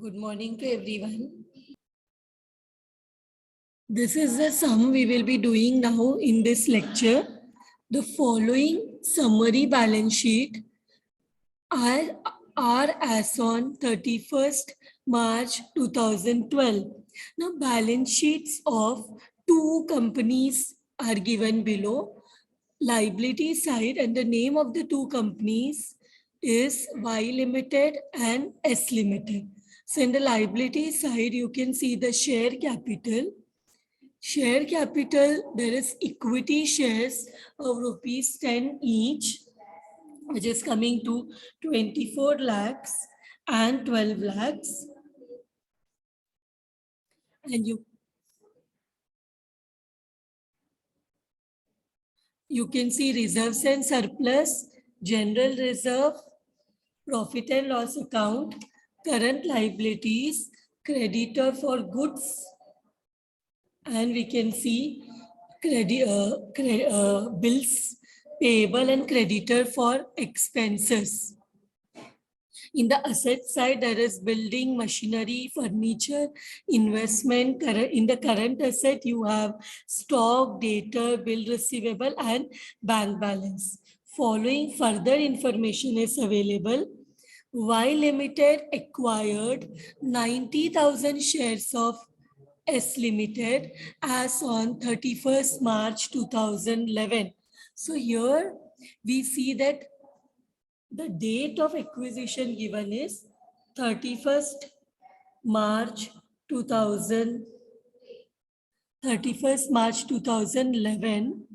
Good morning to everyone. This is the sum we will be doing now in this lecture. The following summary balance sheet are, are as on 31st March 2012. Now, balance sheets of two companies are given below. Liability side, and the name of the two companies is Y Limited and S Limited. So in the liability side, you can see the share capital. Share capital, there is equity shares of rupees 10 each, which is coming to 24 lakhs and 12 lakhs. And you can see reserves and surplus, general reserve, profit and loss account, current liabilities, creditor for goods, and we can see bills payable and creditor for expenses. In the asset side, there is building, machinery, furniture, investment. In the current asset, you have stock, debtor, bill receivable, and bank balance. Following further information is available. Y Limited acquired 90,000 shares of S Limited as on 31st March 2011. So here we see that the date of acquisition given is 31st March 2000, 31st March 2011.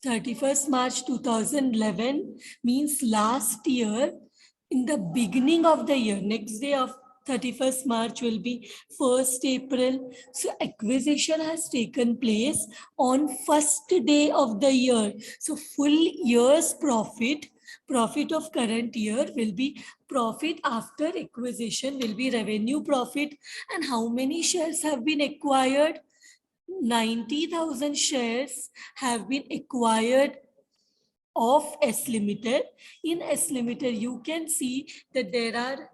31st March 2011 means last year, in the beginning of the year, next day of 31st March will be 1st April. So acquisition has taken place on first day of the year. So full year's profit of current year will be profit after acquisition, will be revenue profit. And how many shares have been acquired? 90,000 shares have been acquired of S Limited. In S Limited, you can see that there are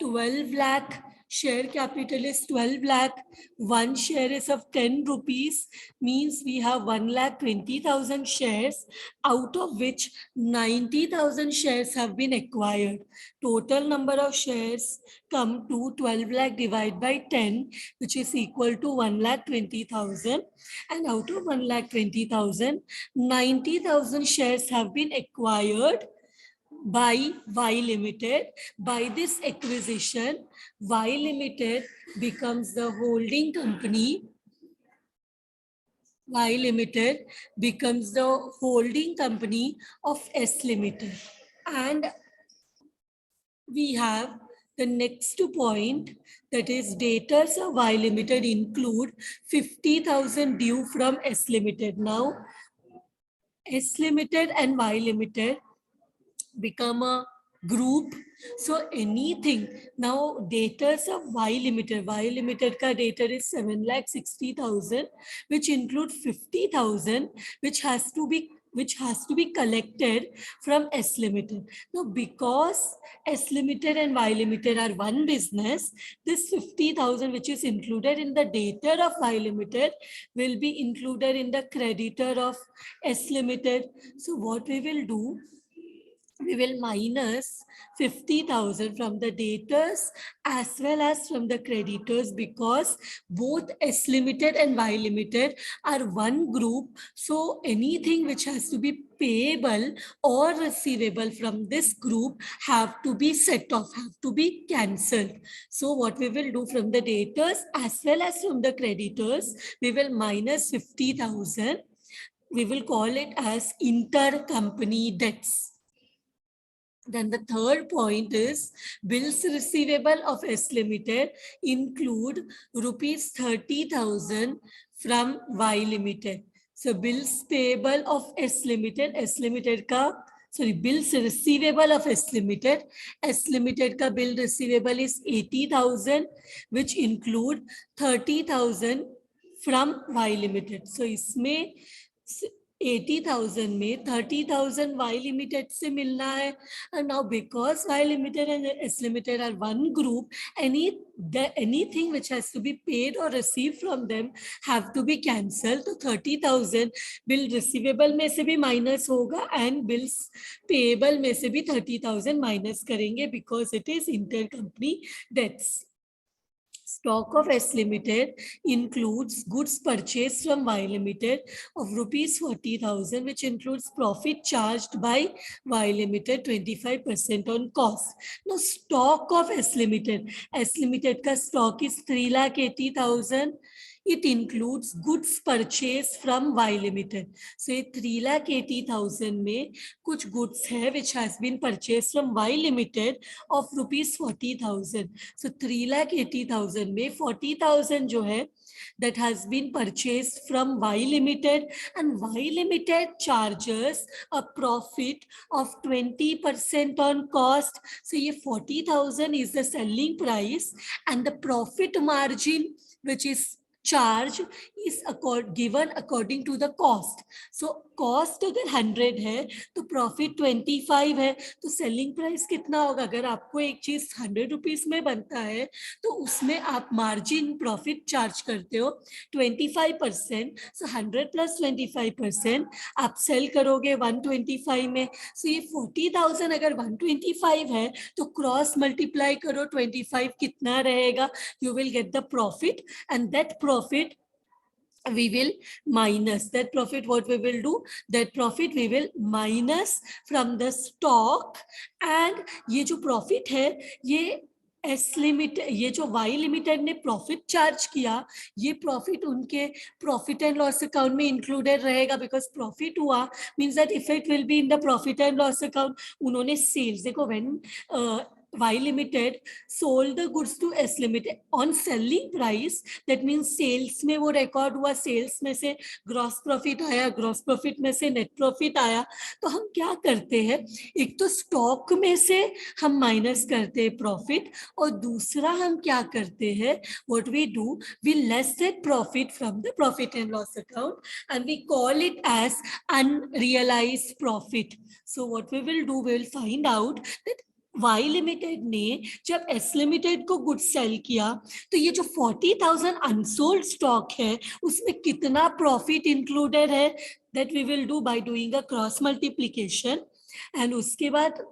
12 lakh, share capital is 12 lakh, one share is of 10 rupees, means we have 1,20,000 shares, out of which 90,000 shares have been acquired. Total number of shares come to 12 lakh divided by 10, which is equal to 1,20,000. And out of 1,20,000, 90,000 shares have been acquired by Y Limited. By this acquisition, Y Limited becomes the holding company. Y Limited becomes the holding company of S Limited. And we have the next point, that is debtors of Y Limited include 50,000 due from S Limited. Now, S Limited and Y Limited become a group. So anything, now debtors of Y Limited ka debtor is 7,60,000, which include 50,000, which has to be collected from S Limited. Now, because S Limited and Y Limited are one business, this 50,000 which is included in the debtor of Y Limited will be included in the creditor of S Limited. So what we will do, we will minus 50,000 from the debtors as well as from the creditors, because both S Limited and Y Limited are one group. So anything which has to be payable or receivable from this group have to be set off, have to be cancelled. So what we will do, from the debtors as well as from the creditors, we will minus 50,000. We will call it as intercompany debts. Then the third point is bills receivable of S Limited include rupees 30,000 from Y Limited. So bills payable of S Limited bills receivable of S Limited ka bill receivable is 80,000, which include 30,000 from Y Limited. So इसमें 80,000 में 30,000 Y Limited से मिलना है. And now because Y Limited and S Limited are one group, anything which has to be paid or received from them have to be cancelled. तो 30,000 bill receivable में से भी minus होगा and bills payable में से भी 30,000 minus करेंगे because it is intercompany debts. Stock of S Limited includes goods purchased from Y Limited of rupees 40,000, which includes profit charged by Y Limited 25% on cost. Now, stock of S Limited का stock is 3,80,000. It includes goods purchased from Y Limited. So, ये 3,80,000 में कुछ goods है which has been purchased from Y Limited of rupees 40,000. So 3,80,000 में 40,000 जो है that has been purchased from Y Limited, and Y Limited charges a profit of 20% on cost. So ये 40,000 is the selling price, and the profit margin which is charge is given according to the cost. So cost अगर 100 है तो profit 25 है, तो selling price कितना होगा? अगर आपको एक चीज 100 रुपीस में बनता है तो उसमें आप margin profit charge करते हो 25%. So 100 plus 25% आप sell करोगे 125 में. So ये 40,000 अगर 125 है तो cross multiply करो 25 कितना रहेगा? You will get the profit, and that profit we will minus. That profit, what we will do? That profit we will minus from the stock. And ये जो profit है ये एस लिमिटेड, ये जो Y limited ने profit charge किया, ये profit उनके प्रॉफिट एंड लॉस अकाउंट में इंक्लूडेड रहेगा. बिकॉज प्रॉफिट हुआ means that effect will be in the profit and loss account. उन्होंने सेल्स, देखो when Y Limited sold the goods to S Limited on selling price, that means sales में वो record हुआ, sales में से gross profit आया, gross profit में से net profit आया. तो हम क्या करते हैं, एक तो stock में से हम minus करते हैं profit, और दूसरा हम क्या करते हैं, what we do, we less that profit from the profit and loss account and we call it as unrealized profit. So what we will do, we will find out that Y Limited ने जब S Limited को good cell किया तो ये जो 40,000 unsold stock है उसमें कितना प्रॉफिट इंक्लूडेड है, that we will do by doing a cross multiplication. And उसके बाद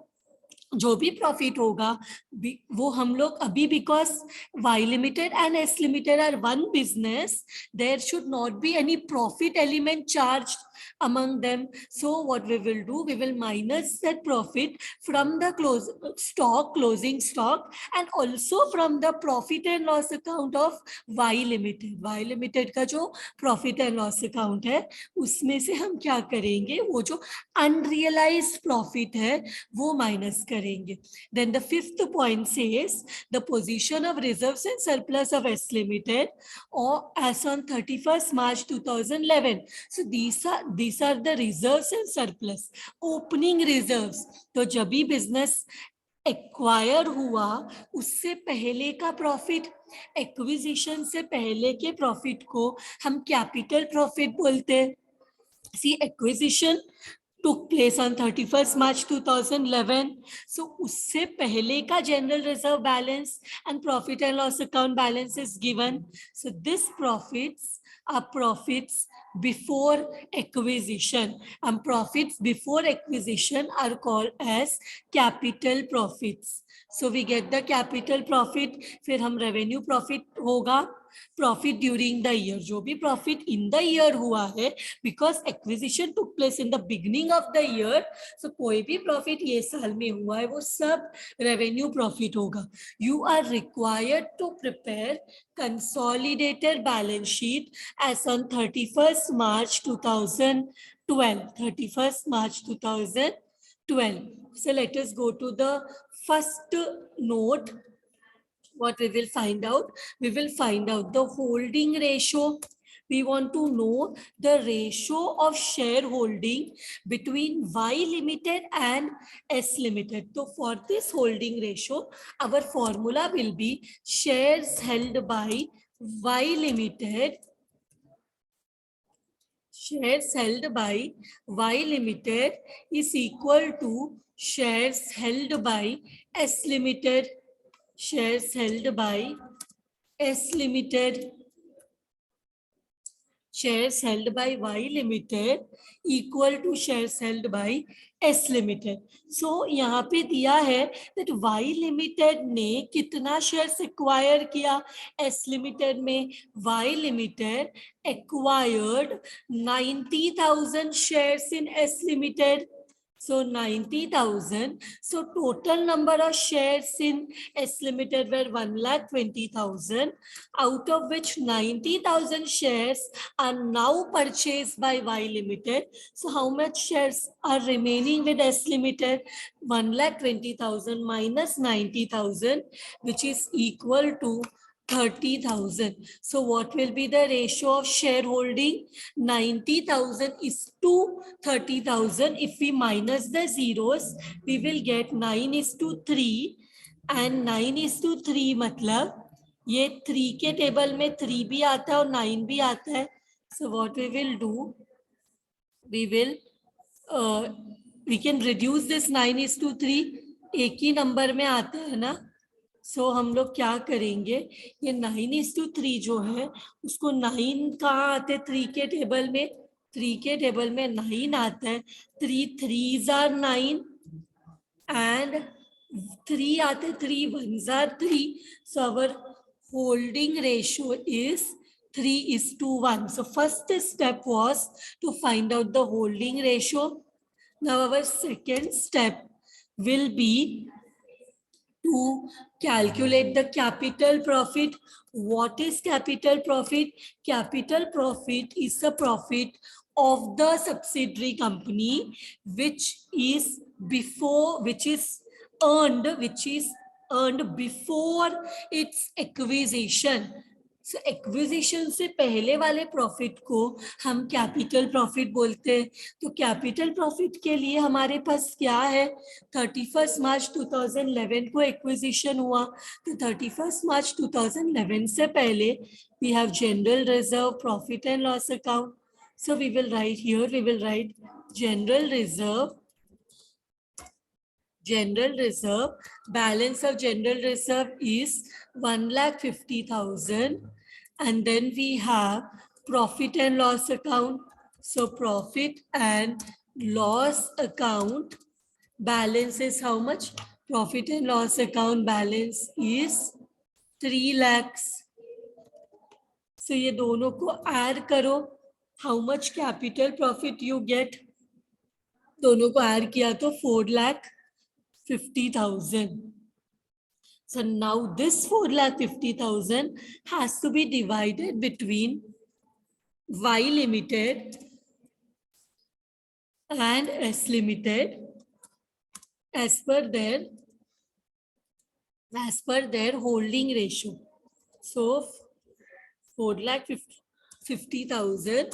जो भी प्रॉफिट होगा वो हम लोग अभी, because Y Limited and S Limited are one business, there should not be any profit element charged among them. So what we will do, we will minus that profit from the closing stock, and also from the profit and loss account of Y Limited. Y Limited का जो profit and loss account है उसमें से हम क्या करेंगे, वो जो unrealized profit है वो माइनस करेंगे. Then the fifth point says the position of reserves and surplus of S Limited or as on 31st March 2011. So these are the reserves and surplus, opening reserves. तो जब भी business acquire हुआ उससे पहले का profit, acquisition से पहले के प्रॉफिट को हम कैपिटल प्रॉफिट बोलते हैं. सी acquisition took place on 31st March 2011. So उससे पहले का general reserve balance and profit and loss account balance is given. So this profits are profits before acquisition, and profits before acquisition are called as capital profits. So we get the capital profit, फिर हम revenue profit होगा, profit during the year, जो भी profit in the year हुआ है, because acquisition took place in the beginning of the year, so कोई भी profit ये साल में हुआ है वो सब revenue profit होगा. You are required to prepare consolidated balance sheet as on 31st March 2012. 31st March 2012. So let us go to the first note. What we will find out? We will find out the holding ratio. We want to know the ratio of shareholding between Y Limited and S Limited. So for this holding ratio, our formula will be shares held by Y Limited, shares held by Y Limited is equal to shares held by S Limited. Shares held by S Limited. Shares held by Y Limited equal to shares held by S Limited. So यहाँ पे दिया है that Y Limited ने कितना shares acquire किया S Limited में. Y Limited acquired 90,000 shares in S Limited. So 90,000. So total number of shares in S Limited were 1,20,000, out of which 90,000 shares are now purchased by Y Limited. So how much shares are remaining with S Limited? 1,20,000 minus 90,000, which is equal to 30,000. So what will be the ratio of shareholding? 90,000 is to 30,000. If we minus the zeros, we will get 9 is to 3, and 9 is to 3 मतलब ये 3 के table में 3 भी आता है और 9 भी आता है. So what we will do, we will we can reduce this 9 is to 3. एक ही नंबर में आता है ना. सो हम लोग क्या करेंगे, ये 9:3 जो है उसको 9 कहाँ आते 3 के टेबल में? 3 के टेबल में 9 आता है. 3 3s are 9 and 3 आते 3 1s are 3. So our holding ratio is 3:1. So first step was to find out the holding ratio. Now our second step will be to calculate the capital profit. What is capital profit? Capital profit is the profit of the subsidiary company which is earned before its acquisition. So acquisition से पहले वाले profit को हम capital profit बोलते हैं. तो capital profit के लिए हमारे पास क्या है? 31 मार्च 2011 को एक्विजिशन हुआ, तो 31 मार्च 2011 से पहले we have general reserve, profit and loss account. So we will write here, we will write general reserve. General reserve, balance of general reserve is 1,50,000, and then we have profit and loss account. So profit and loss account balance is how much? Profit and loss account balance is 3 lakhs. So ये दोनों को add करो, how much capital profit you get? दोनों को add किया तो 4,50,000. So now this 4,50,000 has to be divided between Y Limited and S Limited as per their holding ratio. So 4,50,000,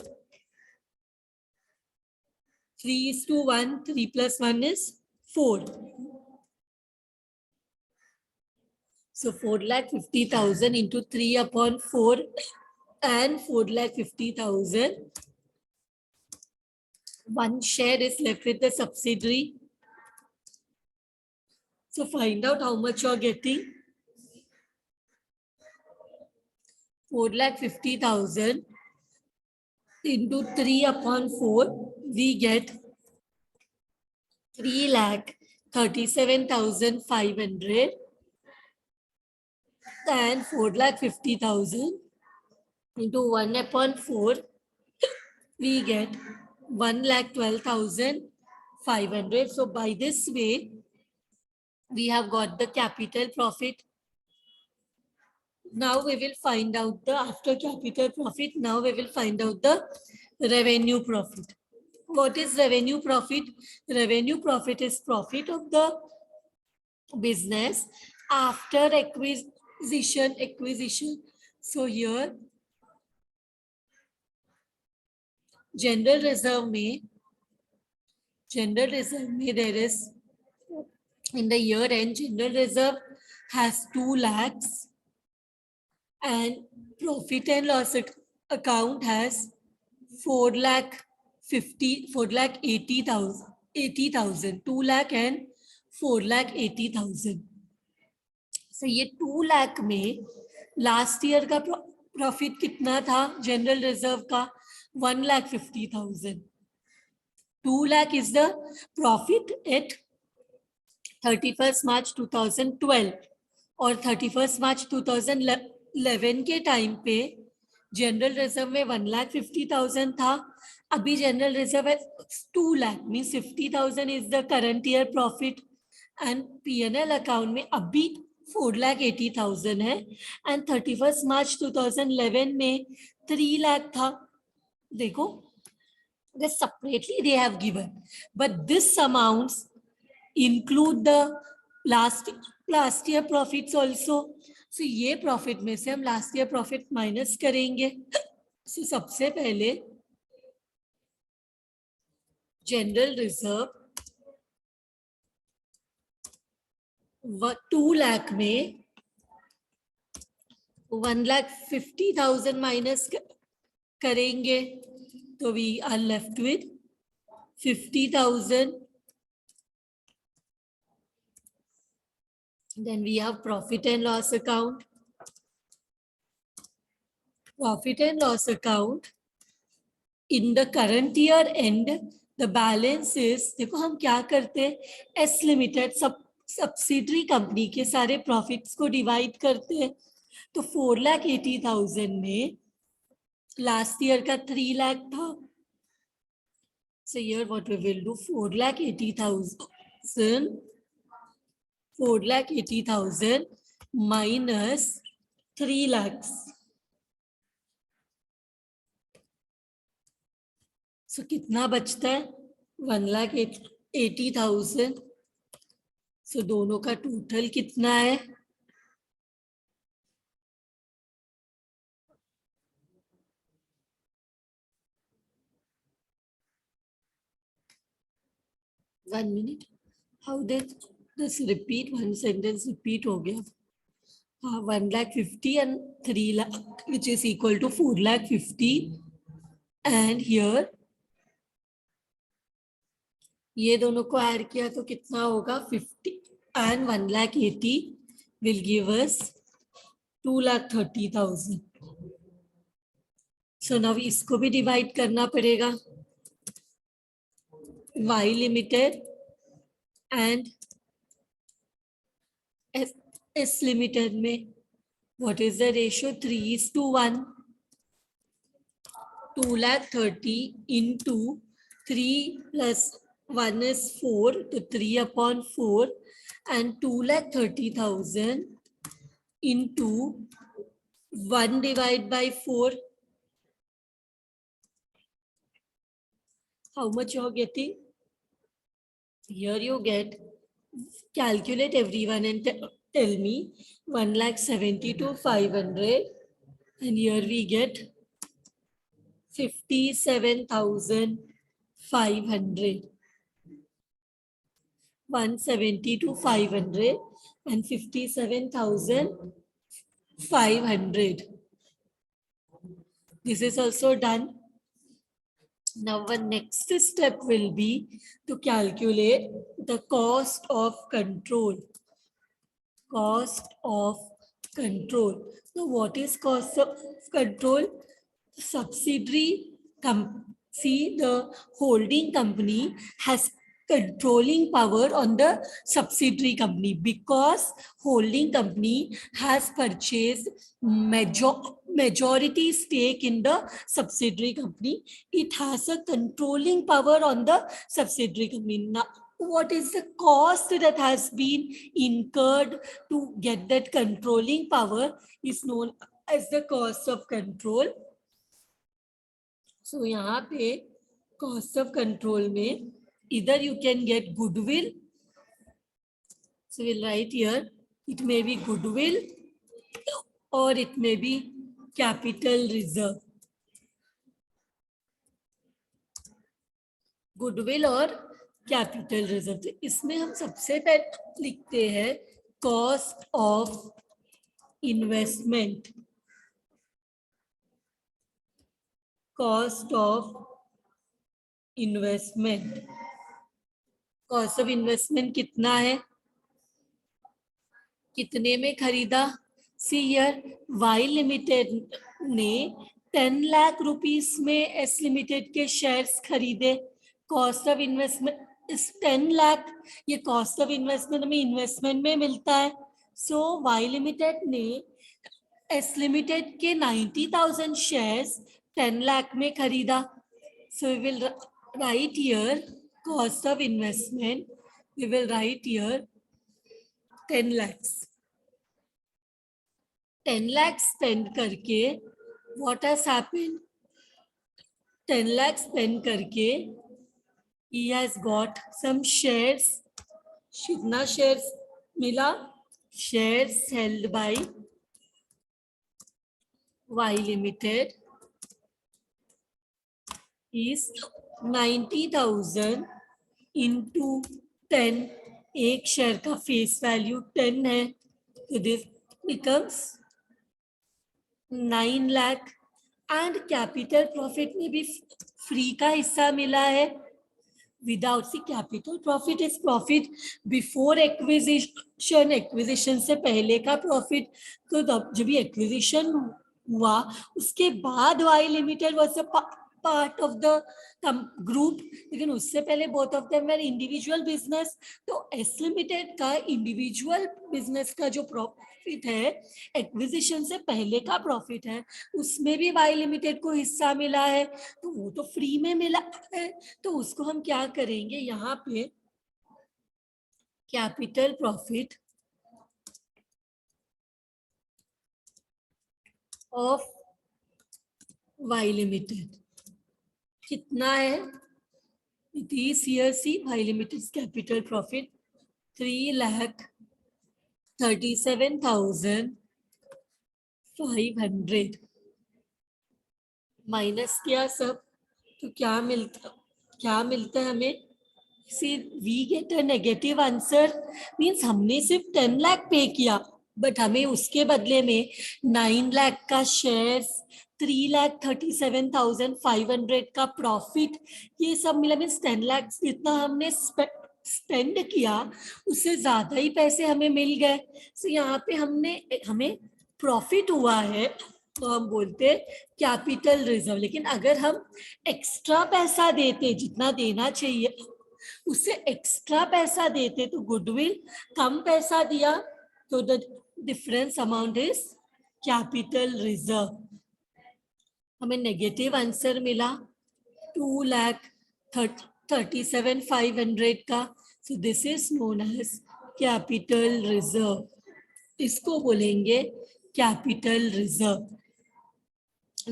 3:1, 3 plus 1 is 4. So 4,50,000 into 3/4 and 4,50,000. One share is left with the subsidiary. So find out how much you're getting. 4,50,000 into 3/4, we get 3,37,500, and 4,50,000 into 1/4, we get 1,12,500. So by this way, we have got the capital profit. Now we will find out the, after capital profit, now we will find out the revenue profit. What is revenue profit? Revenue profit is profit of the business after acquisition. So here general reserve में there is, in the year end, general reserve has 2 lakhs and profit and loss account has 4,80,000, 2 lakh and 4,80,000. So ये 2 लाख में last year का profit कितना था general reserve का? 1,50,000. 2 lakh is the profit at 31st March 2012 और 31st March 2011 के time पे general reserve में 1,50,000 था. अभी जनरल रिजर्व है 2 lakh, means 50,000 is the current year profit and P&L account में अभी 4,80,000 है एंड 31st March 2011 में 3 lakh था. देखो, they separately they have given, but this amounts include the last year profits also. So ये profit में से हम लास्ट ईयर प्रॉफिट माइनस करेंगे. So सबसे पहले जनरल रिजर्व 2 लाख में 1,50,000 माइनस करेंगे तो we are left with 50,000. Then we have profit and loss account. Profit and loss account. In the current year end, the balance is, देखो हम क्या करते हैं, एस लिमिटेड सब्सिडरी कंपनी के सारे प्रॉफिट्स को डिवाइड करते हैं. तो 4,80,000 में लास्ट ईयर का 3 लाख था. So here what we will do, 4,80,000 minus 3 lakhs. So कितना बचता है? 1,80,000. So दोनों का टोटल कितना है? One minute. How did this repeat? One sentence repeat हो गया. 1,50,000 and 3 lakh, which is equal to 4,50,000. And here ये दोनों को ऐड किया तो कितना होगा? 50 and 1,80,000 will give us 2,30,000. So now इसको भी डिवाइड करना पड़ेगा. Y limited and S limited में what is the ratio? 3:1. 2,30,000 into 3 plus 1 is 4, तो 3/4 and 2,30,000 into 1 divided by 4. How much you are getting? Here you get, calculate everyone and tell me. 1,72,500 and here we get 57,500. 172,500 and 57,500. This is also done. Now our next step will be to calculate the cost of control. Cost of control. So what is cost of control? Subsidiary see, the holding company has controlling power on the subsidiary company because holding company has purchased majority stake in the subsidiary company. It has a controlling power on the subsidiary company. Now, what is the cost that has been incurred to get that controlling power is known as the cost of control. So यहाँ पे cost of control में either you can get goodwill. So we'll write here, it may be goodwill or it may be capital reserve. Goodwill और capital reserve. तो इसमें हम सबसे पहले लिखते हैं cost of investment. Cost of investment. Cost of investment कितना है, कितने में खरीदा? सी हियर, वाई लिमिटेड ने 10 लाख रुपीस में एस लिमिटेड के शेयर्स खरीदे। Cost of investment is 10 lakh, ये कॉस्ट ऑफ इन्वेस्टमेंट हमें इन्वेस्टमेंट में मिलता है। सो वाई लिमिटेड ने एस लिमिटेड के 90,000 शेयर्स 10 लाख में खरीदा। So we will write here cost of investment, we will write here 10 lakhs. 10 lakhs spend करके what has happened? 10 lakhs spend करके he has got some shares. कितना shares मिला? Shares held by Y Limited is 90,000 into 10. एक share का face value 10 है, तो this becomes 9 lakh. And capital profit में भी फ्री का हिस्सा मिला है। Without C capital profit is profit before acquisition, acquisition से पहले का प्रॉफिट। तो जब भी एक्विजिशन हुआ उसके बाद Y limited was a part of the group, लेकिन उससे पहले both of them were individual business. तो एस लिमिटेड का इंडिविजुअल बिजनेस का जो प्रॉफिट है, एक्विजिशन से पहले का प्रॉफिट है, उसमें भी वाई लिमिटेड को हिस्सा मिला है, तो वो तो फ्री में मिला है। तो उसको हम क्या करेंगे, यहाँ पे capital profit of Y limited कितना है? This year see Y limited capital profit 3,37,500 minus किया सब, तो क्या मिलता है हमें? See we get a negative answer. Means हमने सिर्फ 10 लाख पे किया, बट हमें उसके बदले में 9 लाख का शेयर्स, 3,37,500 का प्रॉफिट, ये सब मिला। मीन्स 10 लाख जितना हमने स्पेंड किया उससे ज्यादा ही पैसे हमें मिल गए। सो यहाँ पे हमें प्रॉफिट हुआ है, तो हम बोलते कैपिटल रिजर्व। लेकिन अगर हम एक्स्ट्रा पैसा देते, जितना देना चाहिए उससे एक्स्ट्रा पैसा देते, तो गुडविल कम पैसा दिया, तो the difference amount is capital reserve. हमें नेगेटिव आंसर मिला 2,37,500 का। So this is known as capital reserve, इसको बोलेंगे capital reserve.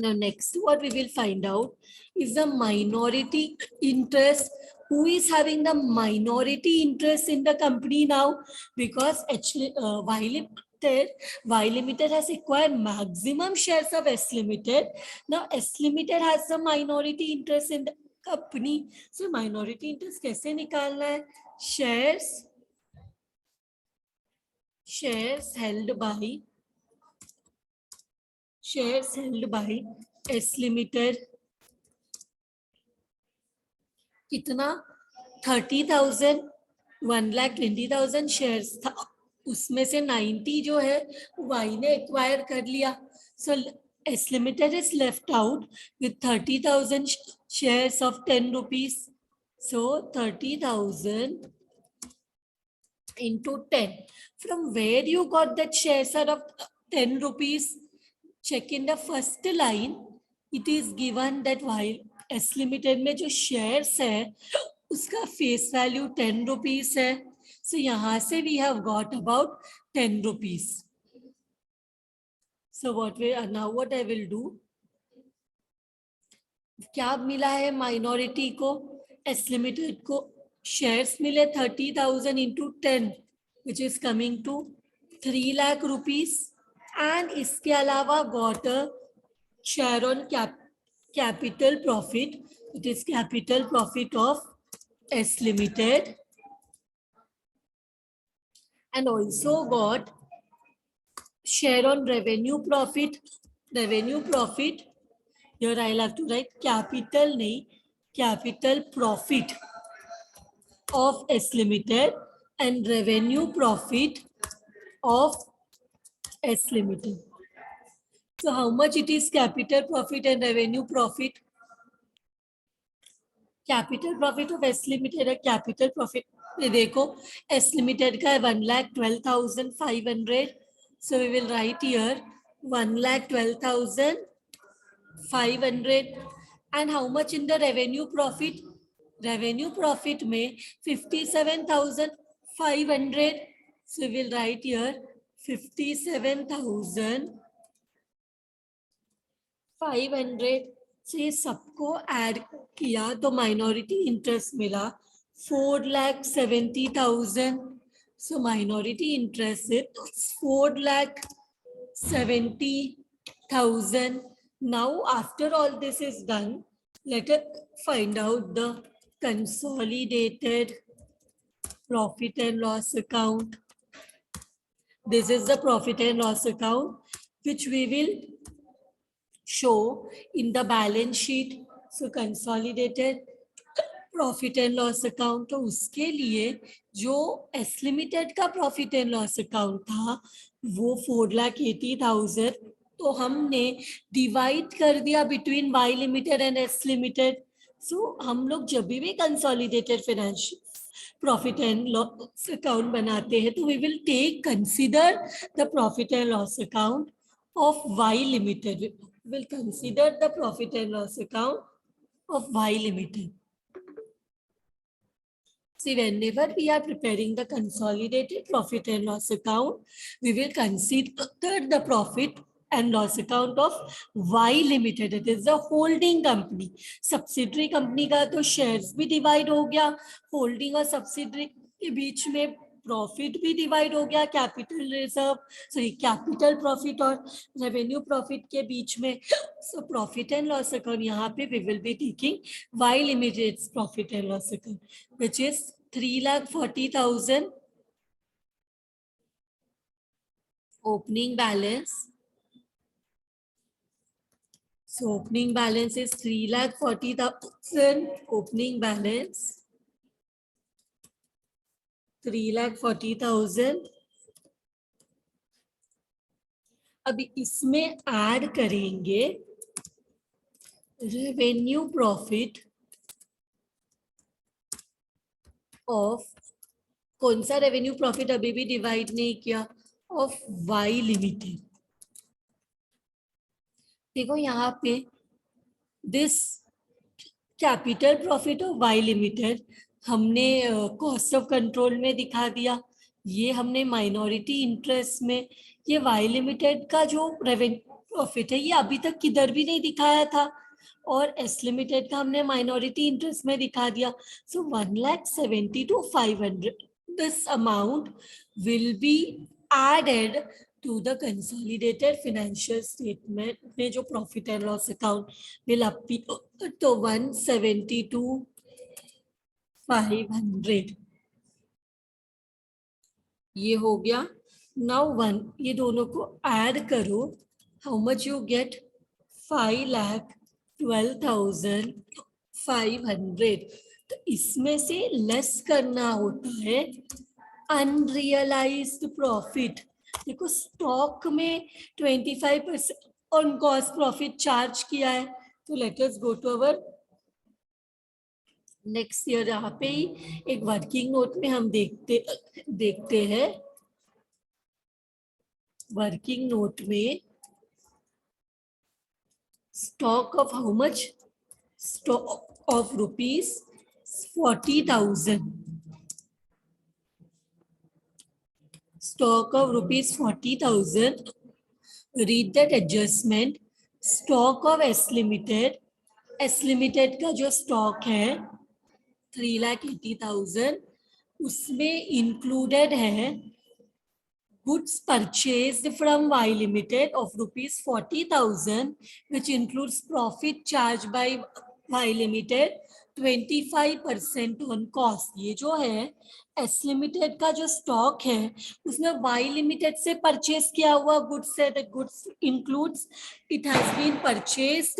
Now next what we will find out is the minority interest. Who is having the minority interest in the company now? Because actually Y Limited has acquired maximum shares of S Limited. Now S Limited has the minority interest in the company. So minority interest कैसे निकालना है? Shares held by S Limited कितना? 30,000, 1,20,000 shares था, उसमें से 90 जो है Y ने एक्वायर कर लिया। So S limited is left out with 30,000 shares of 10 rupees. So 30,000 into 10. From where you got that shares out of 10 rupees? Check in the first line. It is given that while S Limited में जो shares है उसका face value 10 rupees है. So यहाँ से we have got about 10 rupees. So what I will do? क्या मिला है minority को? S Limited को shares मिले 30,000 into 10, which is coming to 3 lakh rupees. And इसके अलावा got a share on capital profit. It is capital profit of S Limited. And also got share on revenue profit. Revenue profit Here I'll have to write capital नहीं, capital profit of S Limited and revenue profit of S Limited. So how much it is capital profit and revenue profit? Capital profit of S Limited है capital profit. ये देखो S Limited का है 1,12,500. So we will write here 1,12,500. And how much in the revenue profit? Revenue profit में 57,500. So we will write here 57,500. So ये सबको add किया तो माइनॉरिटी इंटरेस्ट मिला 4,70,000. So minority interest is 4,70,000. Now after all this is done, let us find out the consolidated profit and loss account. This is the profit and loss account which we will show in the balance sheet. So consolidated profit and loss account, तो उसके लिए जो S limited का profit and loss account था वो 4,80,000, तो हमने divide कर दिया between Y limited and S limited. So हम लोग जब भी consolidated financial profit and loss account बनाते हैं तो we will take consider the profit and loss account of Y limited. Will consider the profit and loss account of Y limited. See, whenever we are preparing the consolidated profit and loss account, we will consider the profit and loss account of Y Limited. It is a holding company. Subsidiary company का तो shares भी divide हो गया, holding और subsidiary के बीच में profit भी डिवाइड हो गया, capital reserve sorry capital profit और रेवेन्यू प्रॉफिट के बीच में. So profit and loss account यहाँ पे we will be taking Y limited profit and loss account which is 3,40,000 opening balance. So opening balance is 3,40,000 opening balance 3,40,000. अभी इसमें add करेंगे revenue profit of, कौन सा रेवेन्यू प्रॉफिट अभी भी divide नहीं किया, ऑफ वाई लिमिटेड. देखो यहाँ पे this capital profit of Y limited हमने कॉस्ट ऑफ कंट्रोल में दिखा दिया, ये हमने माइनॉरिटी इंटरेस्ट में, ये वाई लिमिटेड का जो रेवेन्यू प्रॉफिट है ये अभी तक किधर भी नहीं दिखाया था, और एस लिमिटेड का हमने माइनॉरिटी इंटरेस्ट में दिखा दिया. So 1,70,500 this amount will be added to the consolidated financial statement में जो profit and loss account will appear तो 172,500 ये हो गया. नाउ वन ये दोनों को ऐड करो, हाउ मच यू गेट 5,12,500. तो इसमें से लेस करना होता है अनरियलाइज्ड प्रॉफिट. देखो स्टॉक में 25% ऑन कॉस्ट प्रॉफिट चार्ज किया है, तो let us go to our next year. यहाँ पे ही एक वर्किंग नोट में हम देखते हैं वर्किंग नोट में stock of how much? Stock of rupees 40,000. Stock of rupees 40,000. Read that adjustment. Stock of S Limited. S Limited का जो stock है 3,80,000, उसमें included है goods purchased from Y Limited of rupees 40,000, which includes profit charged by Y Limited 25% on cost. ये जो है S Limited का जो स्टॉक है उसमें Y Limited से परचेज किया हुआ गुड्स है. The goods includes it has been purchased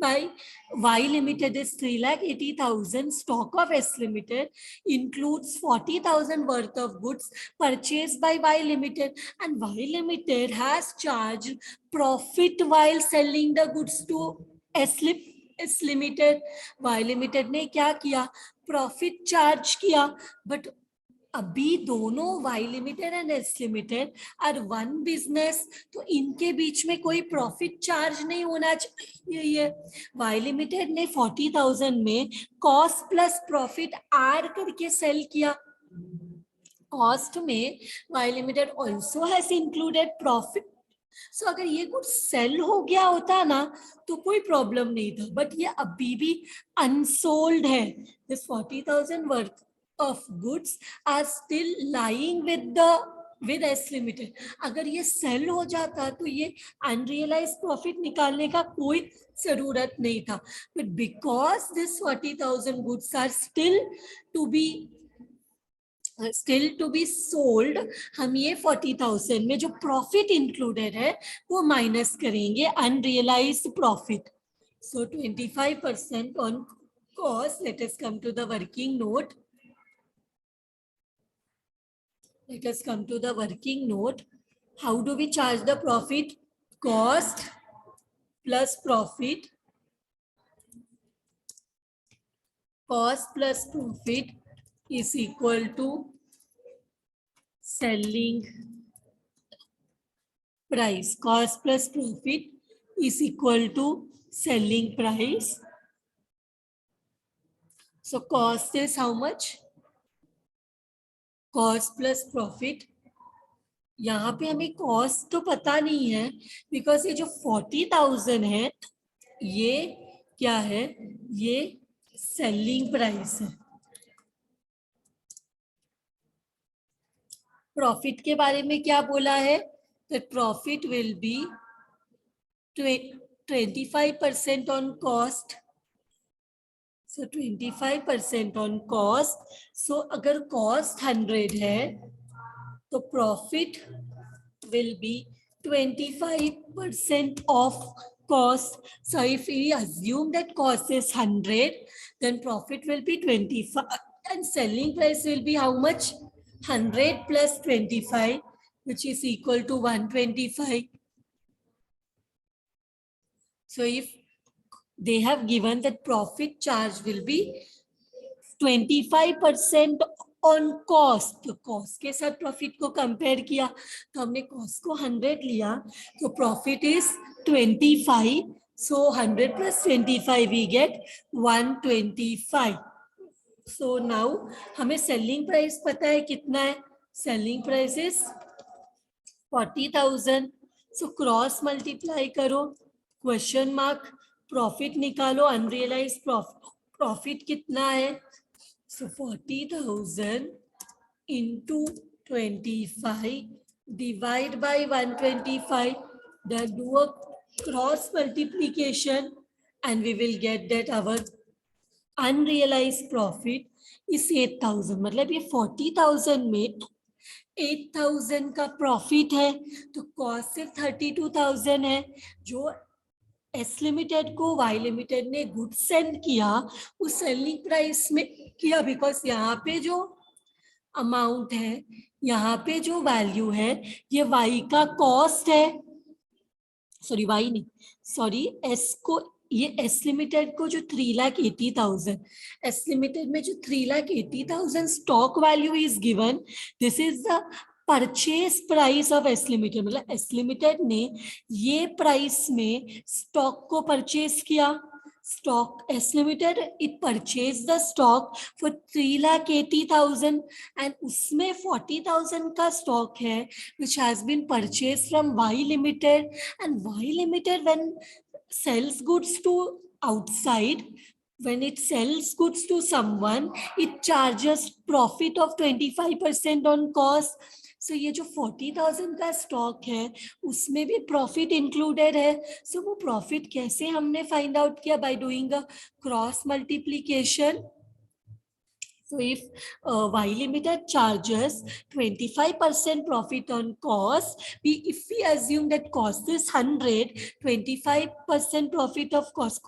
by Y Limited is 3,80,000. Stock of S Limited includes 40,000 worth of goods purchased by Y Limited, and Y Limited has charged profit while selling the goods to S Limited. Y Limited ने क्या किया? Profit charge किया, but अभी दोनों Y limited and S limited are one business, तो इनके बीच में कोई प्रॉफिट चार्ज नहीं होना चाहिए। ये Y लिमिटेड ने 40,000 में कॉस्ट प्लस प्रॉफिट आर करके सेल किया। कॉस्ट में Y limited also has included profit. So अगर ये गुड सेल हो गया होता ना तो कोई प्रॉब्लम नहीं था, बट ये अभी भी अनसोल्ड है। This 40,000 worth of goods are still lying with S Limited. अगर ये सेल हो जाता तो ये अनरियलाइज प्रॉफिट निकालने का कोई जरूरत नहीं था, but because this 40,000 goods are still to be sold, हम ये 40,000 में जो प्रॉफिट इंक्लूडेड है वो माइनस करेंगे unrealised profit. So 25% on cost. Let us come to the working note. Let us come to the working note. How do we charge the profit? Cost plus profit. Cost plus profit is equal to selling price. Cost plus profit is equal to selling price. So cost is how much? Cost plus profit. यहाँ पे हमें cost तो पता नहीं है because ये जो 40,000 है ये क्या है? ये सेलिंग प्राइस है। प्रॉफिट के बारे में क्या बोला है? That profit will be 25% on cost. So 25% on cost. So अगर cost 100 है तो profit will be 25% of cost. So if we assume that cost is 100, then profit will be 25 and selling price will be how much? 100 plus 25, which is equal to 125. So if they have given that profit charge will be 25% on cost, तो cost के साथ profit को compare किया तो हमने cost को 100 लिया तो profit is 25. So 100 plus 25 we get 125. So now हमें selling price पता है कितना है? Selling price is 40,000. So cross multiply करो, question mark, प्रॉफिट निकालो, अनरियलाइज प्रॉफिट कितना है? सो 40,000 into 25 divide by 125. Then do a cross multiplication and we will get that our unrealized profit is 8,000. मतलब ये 40,000 में 8,000 का प्रॉफिट है तो कॉस्ट सिर्फ 32,000 है। जो एस लिमिटेड को वाई लिमिटेड ने गुड सेंड किया उस सेलिंग प्राइस में किया, बिकॉज यहाँ पे जो अमाउंट है, यहाँ पे जो वैल्यू है ये वाई का कॉस्ट है। सॉरी वाई नहीं, सॉरी एस को, ये एस लिमिटेड को जो 3,80,000, एस लिमिटेड में जो 3,80,000 stock value is given, this is the purchase price of S limited. मतलब एस लिमिटेड ने ये प्राइस में स्टॉक को परचेज किया। Stock S limited it purchase the stock for 3,80,000 and उसमें 40,000 का स्टॉक है which has been purchase from Y limited, and Y limited when sells goods to outside, when it sells goods to someone, it charges profit of 25% on cost. So ये जो 40,000 का stock है उसमें भी profit included है। सो वो profit कैसे हमने फाइंड आउट किया? Bye doing a cross multiplication. So if Y Limited charges 25% profit on cost, if we assume that cost is 100, 25% profit of cost,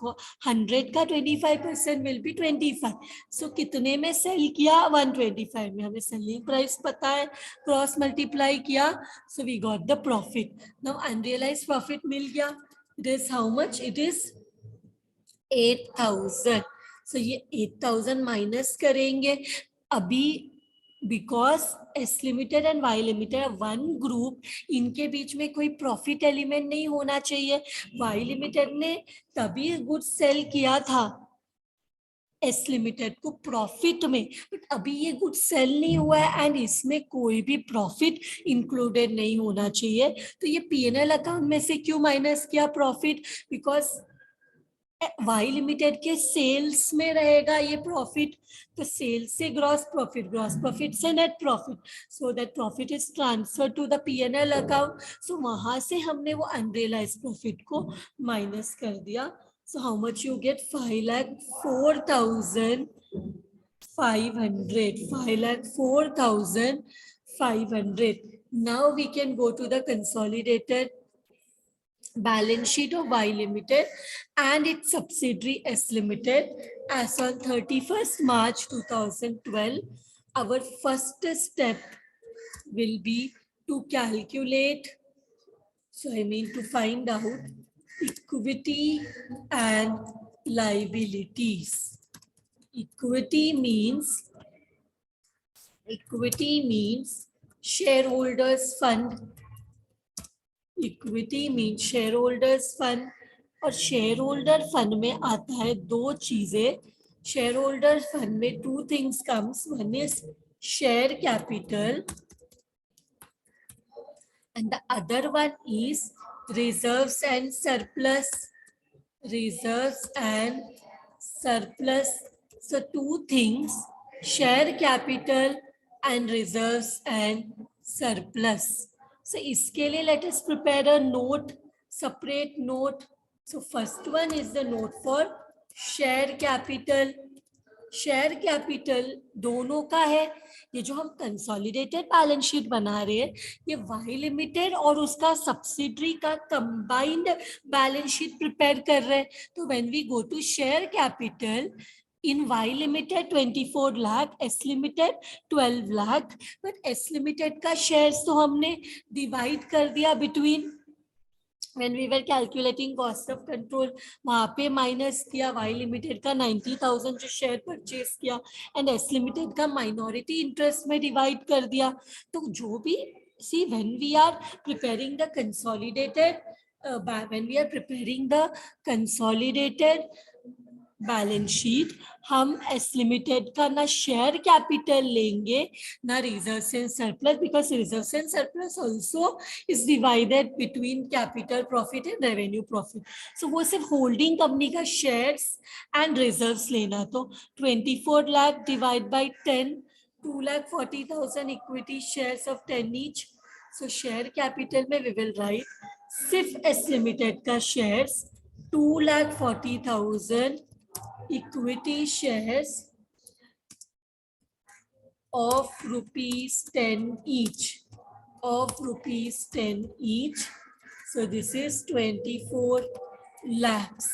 100 का 25% will be 25. So कितने में sell किया? 125 में. हमें selling price पता है, cross multiply किया, so we got the profit. Now unrealized profit मिल गया. It is how much? It is 8,000. So ये 8,000 माइनस करेंगे. अभी because S limited and Y limited one group, इनके बीच में कोई प्रॉफिट एलिमेंट नहीं होना चाहिए. वाई लिमिटेड ने तभी गुड सेल किया था एस लिमिटेड को प्रॉफिट में, बट अभी ये गुड सेल नहीं हुआ है एंड इसमें कोई भी प्रॉफिट इंक्लूडेड नहीं होना चाहिए. तो ये पीएनएल अकाउंट में से क्यों माइनस किया प्रॉफिट? बिकॉज वाई लिमिटेड के सेल्स में रहेगा ये प्रॉफिट, तो सेल्स से ग्रॉस प्रॉफिट से net profit, so that profit is transfer to the P N L account. So वहां से हमने वो अनरियलाइज प्रॉफिट को माइनस कर दिया. So how much you get? 5,04,500. 5,04,500. Now we can go to the consolidated balance sheet of Y Limited and its subsidiary S Limited as on 31st March 2012. Our first step will be to calculate, so I mean to find out equity and liabilities. Equity means shareholders fund. Equity mean share holders fund, और share holder fund में आता है दो चीजें. Share holder fund में two things comes. One is share capital and the other one is reserves and surplus. Reserves and surplus. So two things, share capital and reserves and surplus. So इसके लिए let us prepare a note, separate note. So first one is the note for share capital. Share capital दोनों का है. ये जो हम consolidated balance sheet बना रहे हैं, ये वाई लिमिटेड और उसका सब्सिडरी का कंबाइंड बैलेंस शीट प्रिपेयर कर रहे हैं. तो when we go to share capital, in Y Limited 24 lakh, S Limited 12 lakh, but S Limited का shares तो हमने divide कर दिया between, when we were calculating cost of control, वहाँ पे minus किया. Y Limited का 90,000 जो share purchase किया and S Limited का minority interest में divide कर दिया. तो जो भी, see, when we are preparing the consolidated balance sheet, हम एस लिमिटेड का ना शेयर कैपिटल लेंगे ना reserves and surplus, because reserves and surplus also is divided between capital profit and revenue profit. So वो सिर्फ होल्डिंग कंपनी का shares and reserves लेना. तो 24 lakh divide by 10, 2,40,000 equity shares of 10 each. So share capital में we will write सिर्फ S limited का shares 2,40,000 equity shares of rupees 10 each. So this is 24 lakhs.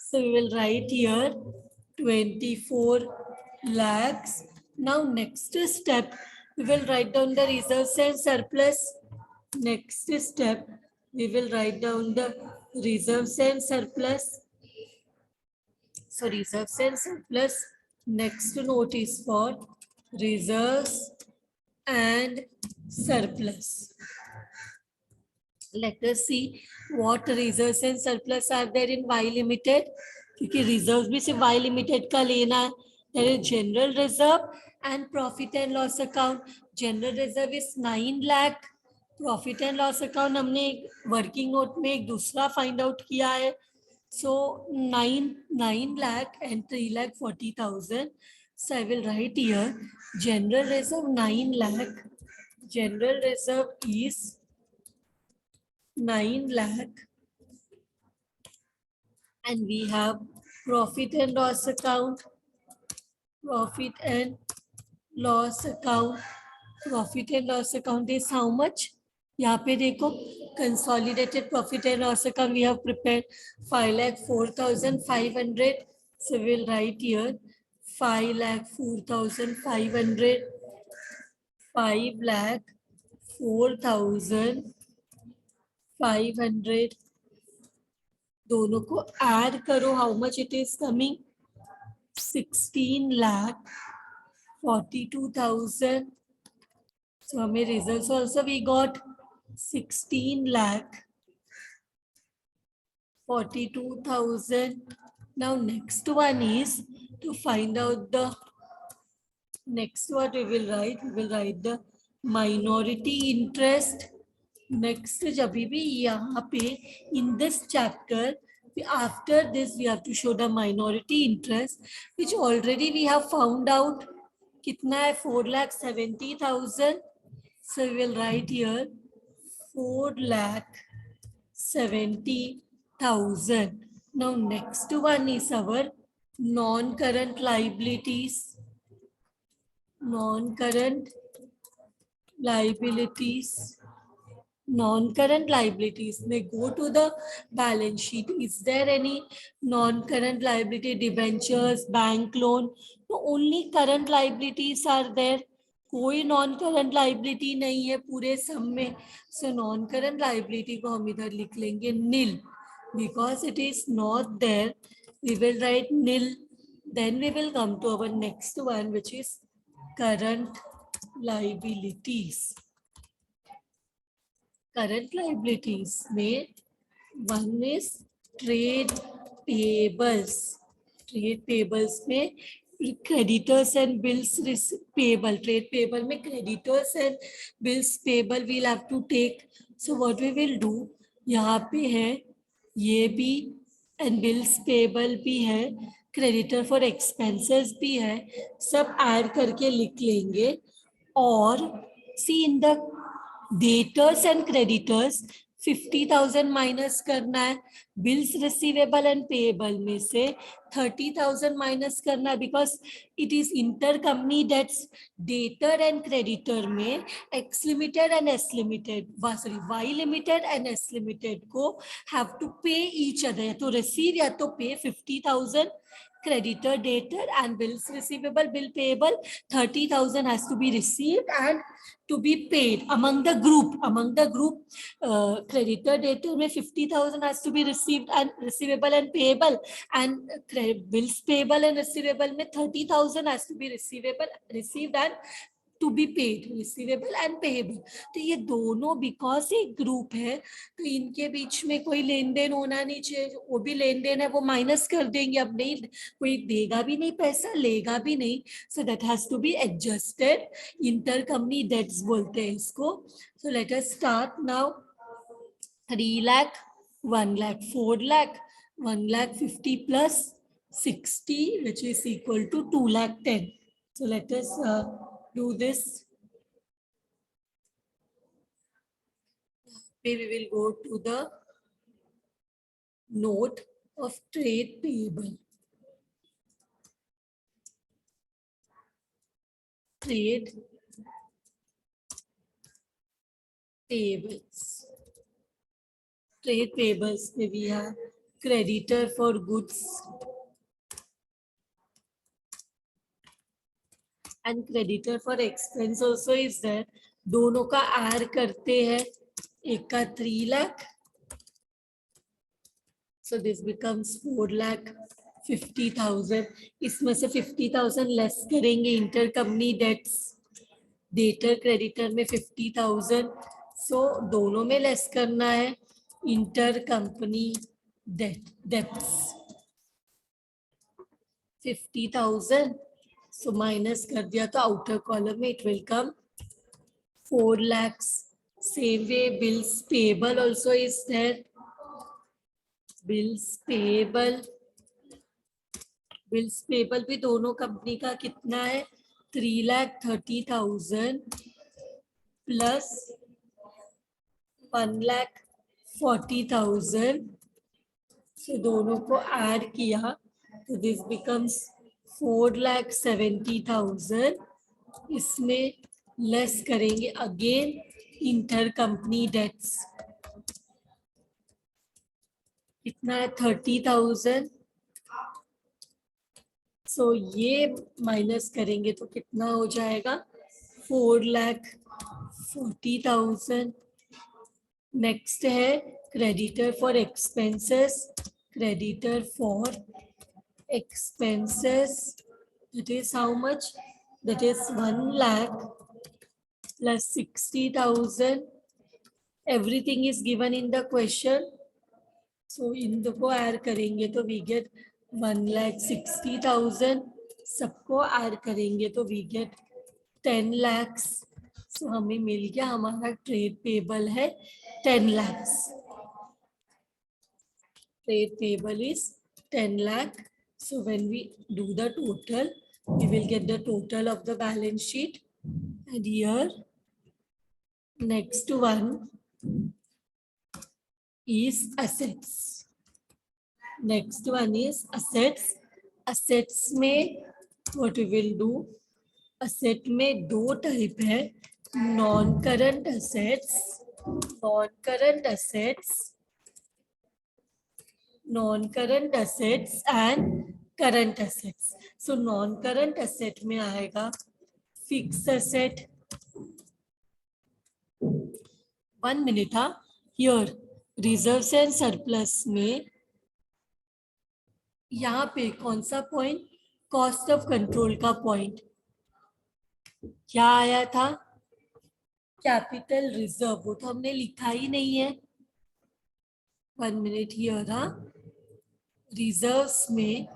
So we will write here 24 lakhs. Now next step, we will write down the reserves and surplus. Next step, we will write down the reserves and surplus. So reserves and surplus. Next note is for reserves and surplus. Let us see what reserves and surplus are there in Y Limited. क्योंकि reserves भी सिर्फ Y Limited का लेना है. There is general reserve and profit and loss account. General reserve is 9 lakh. Profit and loss account हमने working note में एक दूसरा फाइंड आउट किया है. So 9 lakh and 3,40,000. So I will write here general reserve 9 lakh. General reserve is 9 lakh. And we have profit and loss account. Profit and loss account, profit and loss account is how much? यहाँ पे देखो consolidated profit and loss account we have prepared 5,04,500. So we'll write here 5,04,500, 5,04,500. दोनों को add करो, how much it is coming? 16,42,000. So हमें results also we got 16,42,000. Now next one is to find out the next what we will write. We will write the minority interest. Next जब भी यहाँ पे in this chapter, after this we have to show the minority interest, which already we have found out. कितना है? 4,70,000. So we will write here 4,70,000. Now next one is our non-current liabilities. Non-current liabilities. Non-current liabilities may go to the balance sheet. Is there any non-current liability? Debentures, bank loan? No, only current liabilities are there. कोई non current liability नहीं है पूरे सम में. So non current liability को हम इधर लिख लेंगे nil, because it is not there. We will write nil. Then we will come to our next one which is current liabilities. Current liabilities में one is trade payables. Trade payables में creditors and bills payable. Trade payable में creditors and bills payable we'll have to take. So what we will do, यहाँ पे है ये भी and bills payable भी है, creditor for expenses भी है, सब ऐड करके लिख लेंगे. और see in the debtors and creditors 50,000 minus करना है. बिल्स रिसीवेबल एंड पेएबल में से 30,000 माइनस करना है, because it is inter company debts. Debtor and creditor में X limited and S limited, sorry Y limited and S limited को have to pay each other, या तो रिसीव या तो पे. 50,000 creditor, debtor and bills receivable, bill payable, 30,000 has to be received and to be paid among the group. Among the group, creditor, debtor में 50,000 has to be received and receivable and payable, and bills payable and receivable में 30,000 has to be received and to be paid, receivable and payable. तो ये दोनों because एक group है तो इनके बीच में कोई लेन देन होना नहीं चाहिए. वो भी लेन देन है वो माइनस कर देंगे. अब नहीं, कोई देगा भी नहीं पैसा, लेगा भी नहीं. So that has to be adjusted. Inter company debts बोलते हैं इसको. So let us start now. 3 lakh, 1 lakh, 4 lakh, 1 lakh 50 plus 60, which is equal to 2 lakh 10. So let us do this. We will go to the note of trade payable. Trade payables. Trade payables में we have creditor for goods and creditor for expense also is there. दोनों का add करते हैं. एक का 3 lakh, so this becomes 4,50,000. इसमें से 50,000 less करेंगे. Inter company debts, debtor creditor में 50,000, सो दोनों में लेस करना है. Inter company debts 50,000, so minus कर दिया तो आउटर कॉलम में it will come 4 lakhs. Same way bills payable also is there. Bills payable भी दोनों कंपनी का कितना है? 3,30,000 प्लस 1,40,000. सो दोनों को ऐड किया तो दिस बिकम्स 4,70,000 इसमें लेस करेंगे अगेन इंटर कंपनी डेट्स, कितना है 30,000। सो ये माइनस करेंगे तो कितना हो जाएगा 4,40,000। नेक्स्ट है creditor for expenses, creditor for expenses, that is how much, that is 1 lakh plus 60,000. Everything is given in the question, so इन दो को ऐड करेंगे तो we get 1,60,000, सबको ऐड करेंगे तो we get 10 lakhs. so हमें मिल गया, हमारा ट्रेड पेबल है 10 lakhs. Trade payable is 10 lakh. So when we do the total, we will get the total of the balance sheet. And here, next one is assets. Next one is assets. Assets में what we will do? Asset में दो type है, non-current assets, non-current assets, non-current assets and current assets. So non-current asset में आएगा fixed asset. 1 minute हाँ. Here reserves and surplus में यहाँ पे कौन सा पॉइंट, कॉस्ट ऑफ कंट्रोल का पॉइंट क्या आया था, कैपिटल रिजर्व, वो तो हमने लिखा ही नहीं है. 1 minute here हाँ. रिजर्व्स में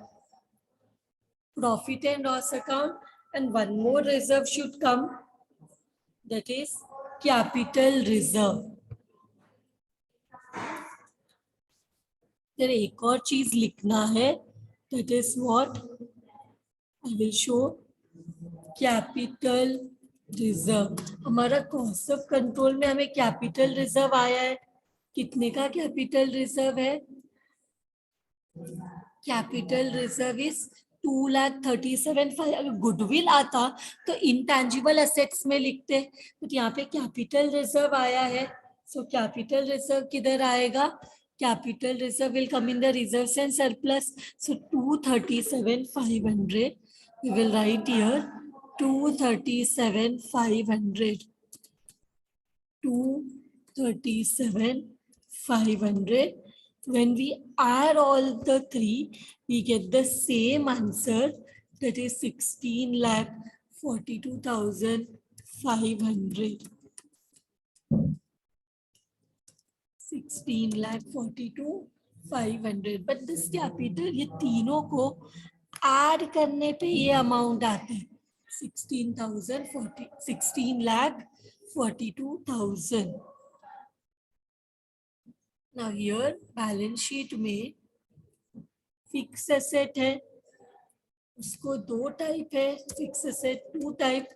profit and loss account, and one more reserve should come, that is capital reserve. फिर एक और चीज लिखना है, that is what I will show, capital reserve. हमारा कॉस्ट ऑफ कंट्रोल में हमें कैपिटल रिजर्व आया है, कितने का कैपिटल रिजर्व है, कैपिटल रिजर्व इज 2,37,500. अगर गुडविल आता तो इंटेंजिबल एसेट्स में लिखते, तो यहाँ पे कैपिटल रिजर्व आया है. सो कैपिटल रिजर्व किधर आएगा, capital reserve will come in the reserves and surplus. So 237,500 we will write here 237,500, 237,500. When we add all the three, we get the same answer, that is 16,42,500. 16,42,500. But this capital, ये तीनों को add करने पे ये amount आता है 16,42,000. Now here balance sheet में fix asset है, उसको दो टाइप है fix asset, two type.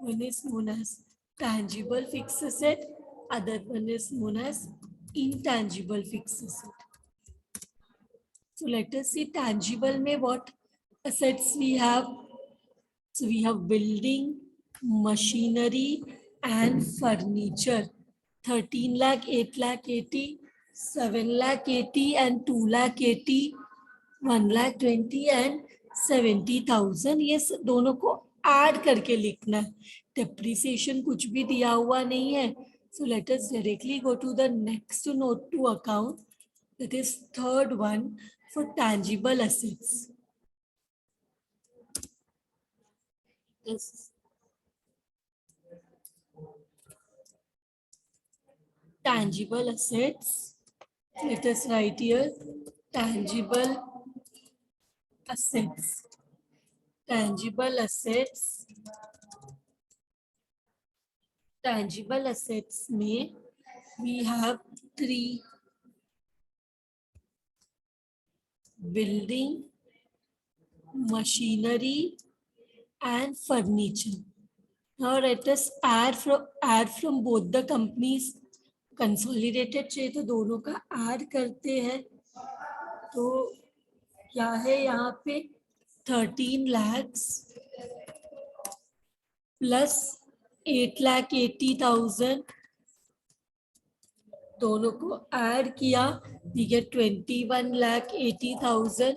One is known as tangible fixed asset, other one is known as intangible fixed asset. So let us see tangible में what assets we have. So we have building, machinery and furniture. 13 lakh, 8 lakh 80, 7 lakh 80 and 2 lakh 80, 1 lakh 20 and 70,000. ये दोनों को add करके लिखना है, depreciation कुछ भी दिया हुआ नहीं है. So let us directly go to the next note to account, that is third one for tangible assets. Yes. Tangible assets. Let us write here tangible assets. Tangible assets. Tangible assets में we have three: building, machinery and furniture. Now let us add from both the companies. Consolidated चाहिए तो दोनों का add करते हैं. तो क्या है यहाँ पे 13 lakhs प्लस 8,80,000, दोनों को ऐड किया, वी गेट 21,80,000।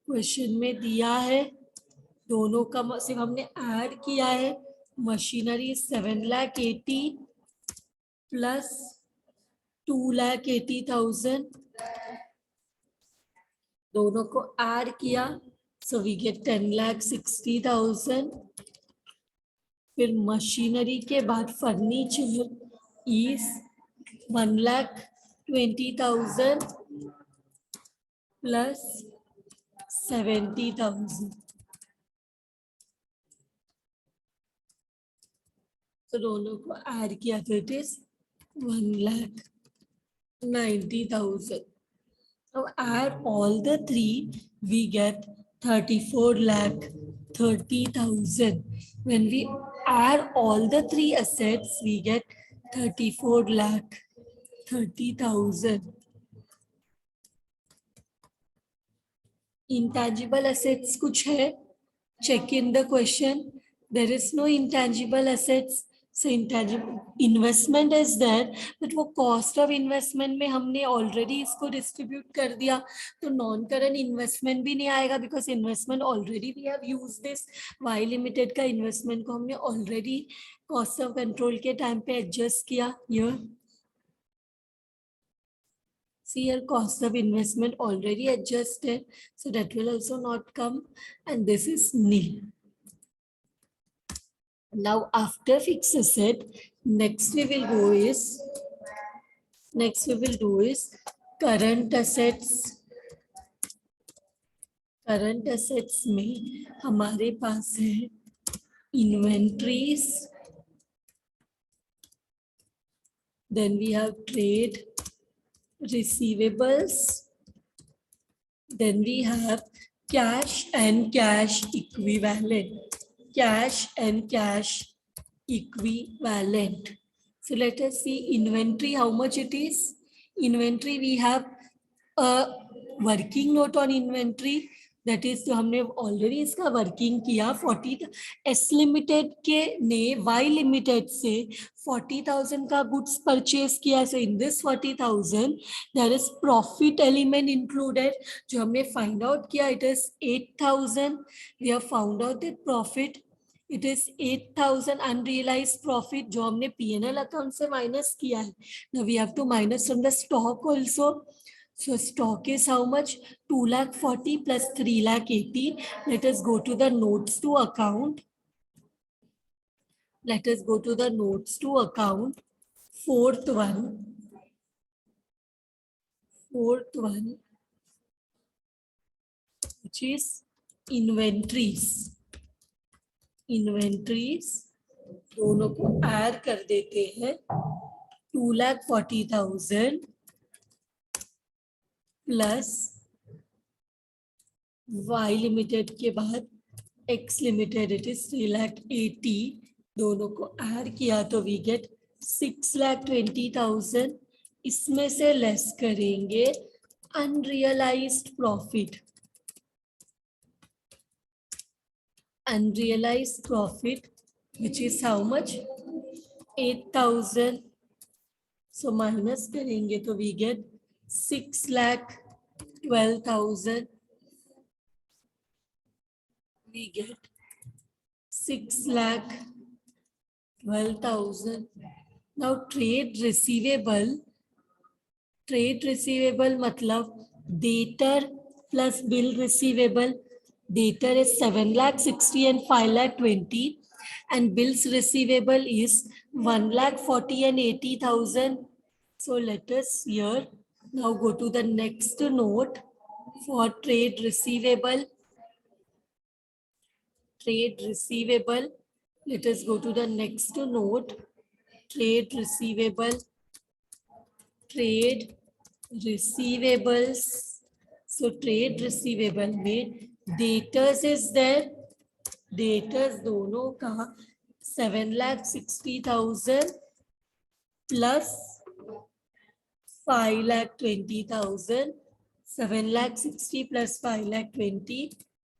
क्वेश्चन में दिया है, दोनों का सिर्फ हमने ऐड किया है। मशीनरी 7,80,000 प्लस 2,80,000, दोनों को ऐड किया, सो वी गेट 10,60,000। फिर मशीनरी के बाद फर्नीचर इज 1,20,000 प्लस 70,000। तो दोनों को ऐड किया तो it is 1,90,000। Now add all the three, we get 34,30,000. When we add all the three assets, we get 34,30,000. Intangible assets कुछ है? Check in the question. There is no intangible assets. So intangible investment is there, but वो cost of investment में हमने already इसको distribute कर दिया, तो non current investment भी नहीं आएगा, because investment already we have used this. Y limited का investment को हमने already cost of control के time पे adjust किया here. See, your cost of investment already adjusted, so that will also not come, and this is nil. Now after fixed asset, next we will do is current assets. Current assets में हमारे पास है inventories, then we have trade receivables, then we have cash and cash equivalent. Cash and cash equivalent. So let us see inventory, how much it is. Inventory, we have a working note on inventory, that is जो हमने already इसका working किया 40, S limited के ने Y limited से 40,000 का goods purchase किया. So in this 40,000 there is profit element included, जो हमने find out किया, it is 8,000. We have found out the profit, it is 8,000 unrealized profit, जो हमने P&L account से minus किया है. Now we have to minus from the stock also. So stock is how much? 2,40,000 plus 3,80,000. Let us go to the notes to account. Let us go to the notes to account. Fourth one, which is inventories. Inventories, दोनों को add कर देते हैं. 2,40,000 plus Y limited के बाद X limited, it is 3,80,000. दोनों को add किया तो वी गेट 6,20,000. इसमें से लेस करेंगे unrealised profit. Unrealized profit, which is how much? 8,000. So minus करेंगे तो we get 6,12,000. We get 6,12,000. Now trade receivable. Trade receivable मतलब debtor plus bill receivable. Debtor is 7,60,000 and 5,20,000, and bills receivable is 1,40,000 and 80,000. So let us here now go to the next note for trade receivable. Trade receivable. Let us go to the next note. Trade receivable. Trade receivables. So trade receivable में debtors is there. Debtors दोनों का 7,60,000 plus 5,20,000. 7,60,000 plus 5,20,000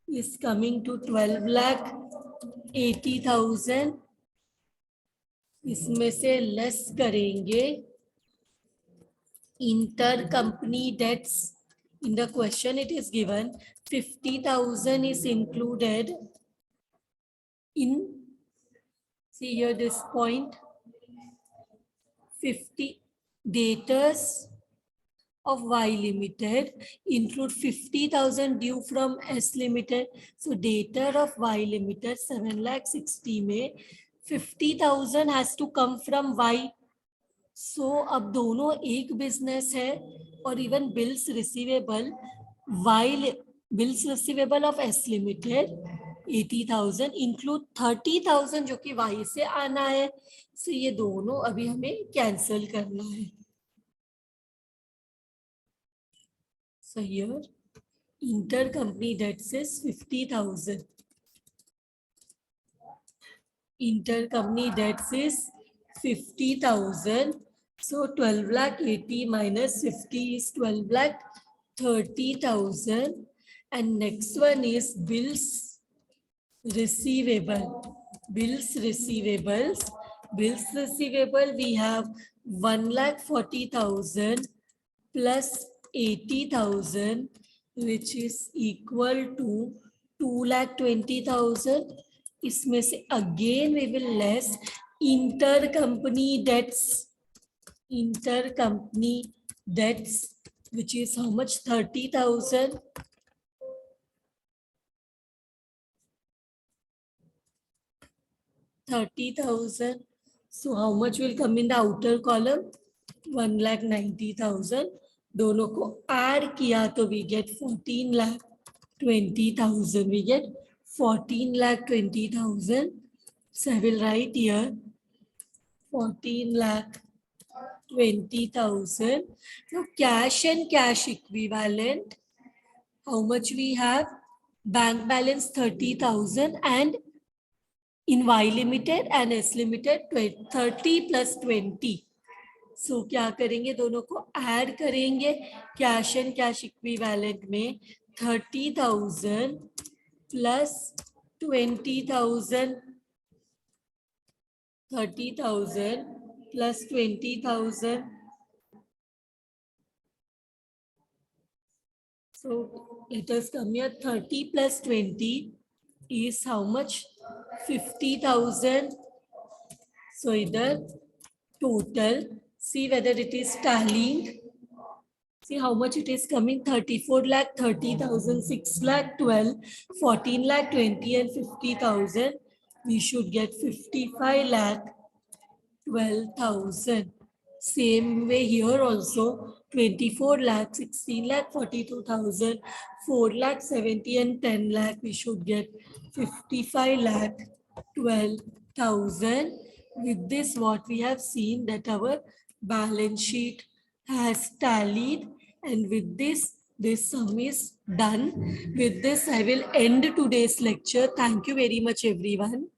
is coming to 12,80,000. इसमें से less करेंगे intercompany debts. In the question it is given 50,000 is included in, see here this point, 50 debtors of Y Limited include 50,000 due from S Limited. So debtor of Y Limited 7,60,000 में 50,000 has to come from Y. सो अब दोनों एक business है और even bills receivable while bills receivable of S limited 80,000 include 30,000 जो कि Y से आना है. सो ये दोनों अभी हमें कैंसिल करना है. So here intercompany debts is 50,000. Intercompany debts is 50,000. So 12 lakh 80 minus 50 is 12 lakh 30,000. And next one is bills receivable. Bills receivables. Bills receivable we have 1,40,000 plus 80,000, which is equal to 2,20,000. इसमें से again we will less intercompany debts. Intercompany debts, which is how much? 30,000. 30,000. So how much will come in the outer column? 1,90,000. दोनों को add किया तो we get 14,20,000. We get 14,20,000. So I will write here 14,20,000. Now cash and cash equivalent. How much we have? Bank balance 30,000 and in Y Limited and S Limited 30 plus 20. So क्या करेंगे? दोनों को add करेंगे. Cash and cash equivalent में 30,000 plus 20,000. 30,000 plus 20,000. So let us come here. 30 plus 20 is how much? 50,000. So either total, see whether it is tallying. See how much it is coming. 34 lakh 30,000, 6 lakh 12, 14 lakh 20 and 50,000. We should get 55 lakh 12,000. Same way here also 24 lakh, 16 lakh 42,000, 4 lakh 70 and 10 lakh. We should get 55 lakh 12,000. With this, what we have seen that our balance sheet has tallied, and with this sum is done. With this, I will end today's lecture. Thank you very much, everyone.